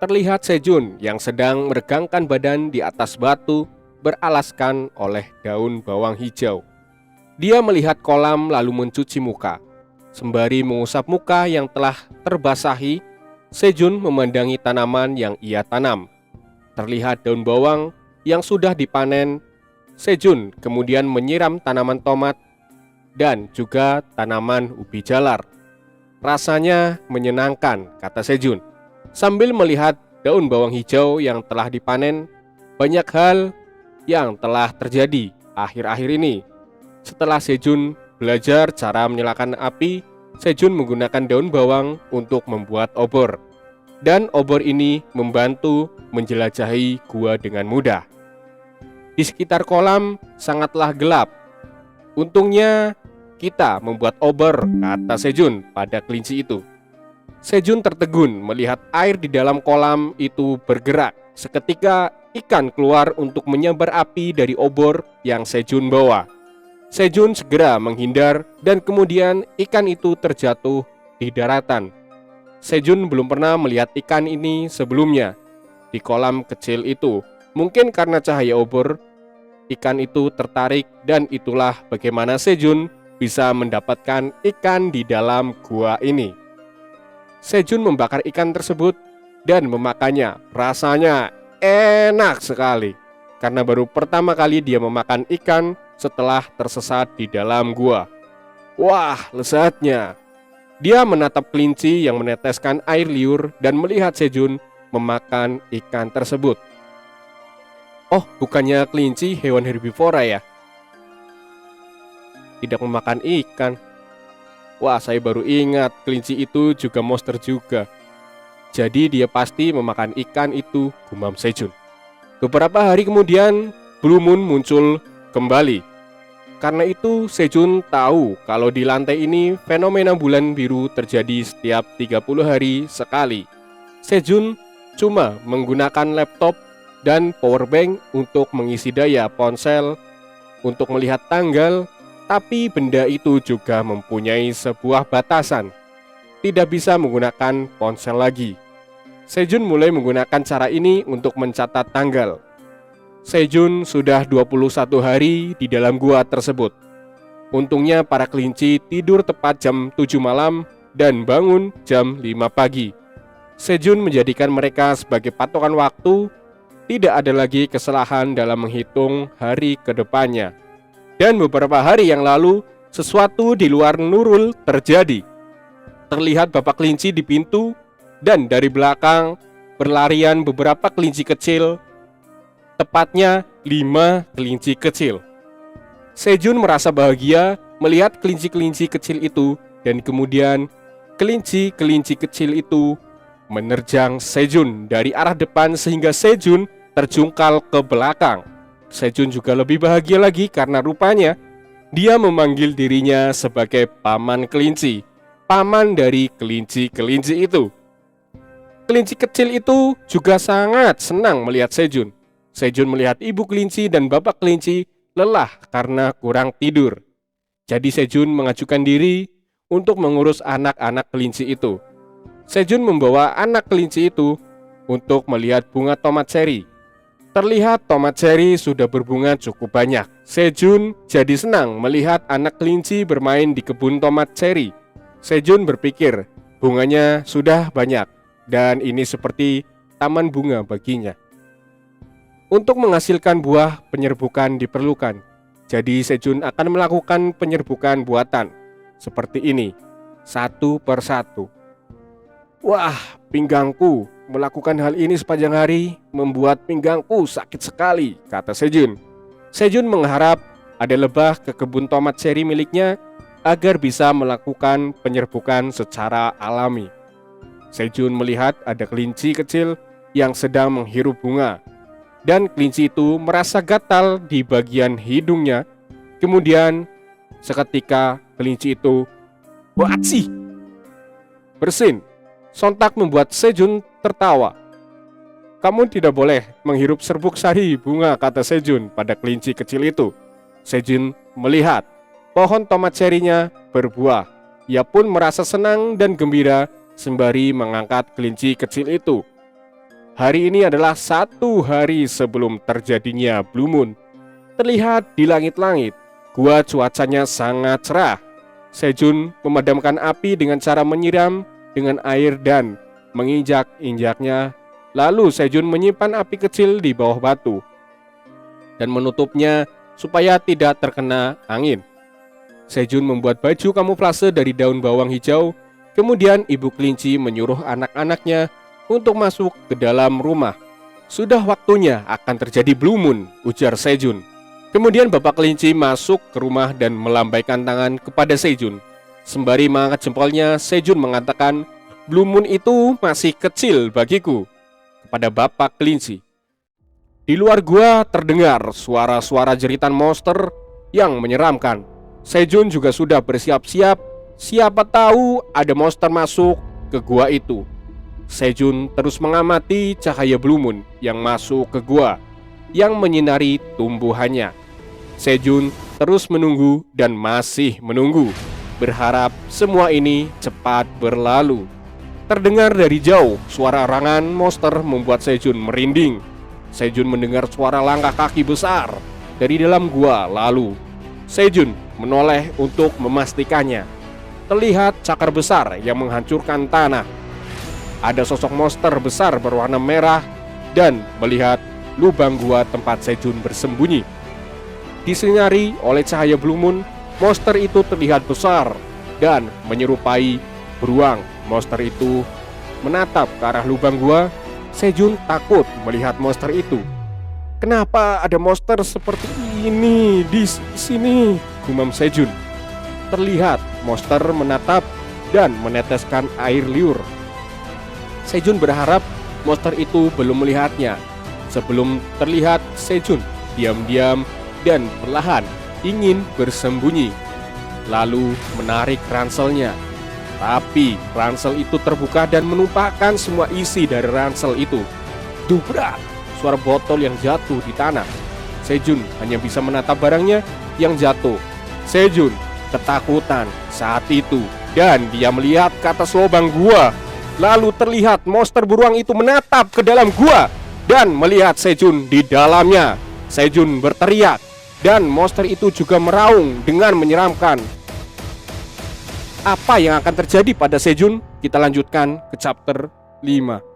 terlihat Sejun yang sedang meregangkan badan di atas batu beralaskan oleh daun bawang hijau. Dia melihat kolam lalu mencuci muka. Sembari mengusap muka yang telah terbasahi, Sejun memandangi tanaman yang ia tanam. Terlihat daun bawang yang sudah dipanen. Sejun kemudian menyiram tanaman tomat dan juga tanaman ubi jalar. Rasanya menyenangkan, kata Sejun. Sambil melihat daun bawang hijau yang telah dipanen, banyak hal yang telah terjadi akhir-akhir ini. Setelah Sejun belajar cara menyalakan api, Sejun menggunakan daun bawang untuk membuat obor. Dan obor ini membantu menjelajahi gua dengan mudah. Di sekitar kolam sangatlah gelap. Untungnya kita membuat obor, kata Sejun pada kelinci itu. Sejun tertegun melihat air di dalam kolam itu bergerak. Seketika ikan keluar untuk menyambar api dari obor yang Sejun bawa. Sejun segera menghindar dan kemudian ikan itu terjatuh di daratan. Sejun belum pernah melihat ikan ini sebelumnya. Di kolam kecil itu, mungkin karena cahaya obor, ikan itu tertarik dan itulah bagaimana Sejun bisa mendapatkan ikan di dalam gua ini. Sejun membakar ikan tersebut dan memakannya. Rasanya enak sekali karena baru pertama kali dia memakan ikan setelah tersesat di dalam gua. Wah, lezatnya. Dia menatap kelinci yang meneteskan air liur dan melihat Sejun memakan ikan tersebut. Oh, bukannya kelinci hewan herbivora ya? Tidak memakan ikan. Wah, saya baru ingat kelinci itu juga monster juga. Jadi dia pasti memakan ikan itu, gumam Sejun. Beberapa hari kemudian, Blue Moon muncul kembali. Karena itu Sejun tahu kalau di lantai ini fenomena bulan biru terjadi setiap 30 hari sekali. Sejun cuma menggunakan laptop dan powerbank untuk mengisi daya ponsel untuk melihat tanggal, tapi benda itu juga mempunyai sebuah batasan. Tidak bisa menggunakan ponsel lagi. Sejun mulai menggunakan cara ini untuk mencatat tanggal. Sejun sudah 21 hari di dalam gua tersebut. Untungnya para kelinci tidur tepat jam 7 malam dan bangun jam 5 pagi. Sejun menjadikan mereka sebagai patokan waktu. Tidak ada lagi kesalahan dalam menghitung hari ke depannya. Dan beberapa hari yang lalu, sesuatu di luar Nurul terjadi. Terlihat bapak kelinci di pintu dan dari belakang berlarian beberapa kelinci kecil. Tepatnya 5 kelinci kecil. Sejun merasa bahagia melihat kelinci-kelinci kecil itu dan kemudian kelinci-kelinci kecil itu menerjang Sejun dari arah depan sehingga Sejun terjungkal ke belakang. Sejun juga lebih bahagia lagi karena rupanya dia memanggil dirinya sebagai paman kelinci, paman dari kelinci-kelinci itu. Kelinci kecil itu juga sangat senang melihat Sejun. Sejun melihat ibu kelinci dan bapak kelinci lelah karena kurang tidur. Jadi Sejun mengajukan diri untuk mengurus anak-anak kelinci itu. Sejun membawa anak kelinci itu untuk melihat bunga tomat ceri. Terlihat tomat ceri sudah berbunga cukup banyak. Sejun jadi senang melihat anak kelinci bermain di kebun tomat ceri. Sejun berpikir bunganya sudah banyak dan ini seperti taman bunga baginya. Untuk menghasilkan buah, penyerbukan diperlukan. Jadi Sejun akan melakukan penyerbukan buatan seperti ini, satu per satu. Wah, pinggangku, melakukan hal ini sepanjang hari membuat pinggangku sakit sekali, kata Sejun. Sejun mengharap ada lebah ke kebun tomat ceri miliknya agar bisa melakukan penyerbukan secara alami. Sejun melihat ada kelinci kecil yang sedang menghirup bunga. Dan kelinci itu merasa gatal di bagian hidungnya. Kemudian seketika kelinci itu "Watsih!" bersin. Sontak membuat Sejun tertawa. Kamu tidak boleh menghirup serbuk sari bunga, kata Sejun pada kelinci kecil itu. Sejun melihat pohon tomat cerinya berbuah. Ia pun merasa senang dan gembira sembari mengangkat kelinci kecil itu. Hari ini adalah 1 hari sebelum terjadinya Blue Moon. Terlihat di langit-langit, gua cuacanya sangat cerah. Sejun memadamkan api dengan cara menyiram dengan air dan menginjak-injaknya. Lalu Sejun menyimpan api kecil di bawah batu dan menutupnya supaya tidak terkena angin. Sejun membuat baju kamuflase dari daun bawang hijau. Kemudian ibu kelinci menyuruh anak-anaknya untuk masuk ke dalam rumah. Sudah waktunya akan terjadi Blue Moon, ujar Sejun. Kemudian bapak kelinci masuk ke rumah dan melambaikan tangan kepada Sejun. Sembari mengangkat jempolnya, Sejun mengatakan, Blue Moon itu masih kecil bagiku, kepada bapak kelinci. Di luar gua terdengar suara-suara jeritan monster yang menyeramkan. Sejun juga sudah bersiap-siap, siapa tahu ada monster masuk ke gua itu. Sejun terus mengamati cahaya Blue Moon yang masuk ke gua, yang menyinari tumbuhannya. Sejun terus menunggu dan masih menunggu, berharap semua ini cepat berlalu. Terdengar dari jauh suara arangan monster membuat Sejun merinding. Sejun mendengar suara langkah kaki besar dari dalam gua. Lalu Sejun menoleh untuk memastikannya. Terlihat cakar besar yang menghancurkan tanah. Ada sosok monster besar berwarna merah dan melihat lubang gua tempat Sejun bersembunyi. Disinari oleh cahaya Blue Moon, monster itu terlihat besar dan menyerupai beruang. Monster itu menatap ke arah lubang gua. Sejun takut melihat monster itu. Kenapa ada monster seperti ini di sini? Gumam Sejun. Terlihat monster menatap dan meneteskan air liur. Sejun berharap monster itu belum melihatnya. Sebelum terlihat, Sejun diam-diam dan perlahan ingin bersembunyi, lalu menarik ranselnya. Tapi ransel itu terbuka dan menumpahkan semua isi dari ransel itu. Dubrak! Suara botol yang jatuh di tanah. Sejun hanya bisa menatap barangnya yang jatuh. Sejun ketakutan saat itu dan dia melihat ke atas lubang gua. Lalu terlihat monster beruang itu menatap ke dalam gua dan melihat Sejun di dalamnya. Sejun berteriak dan monster itu juga meraung dengan menyeramkan. Apa yang akan terjadi pada Sejun? Kita lanjutkan ke chapter 5.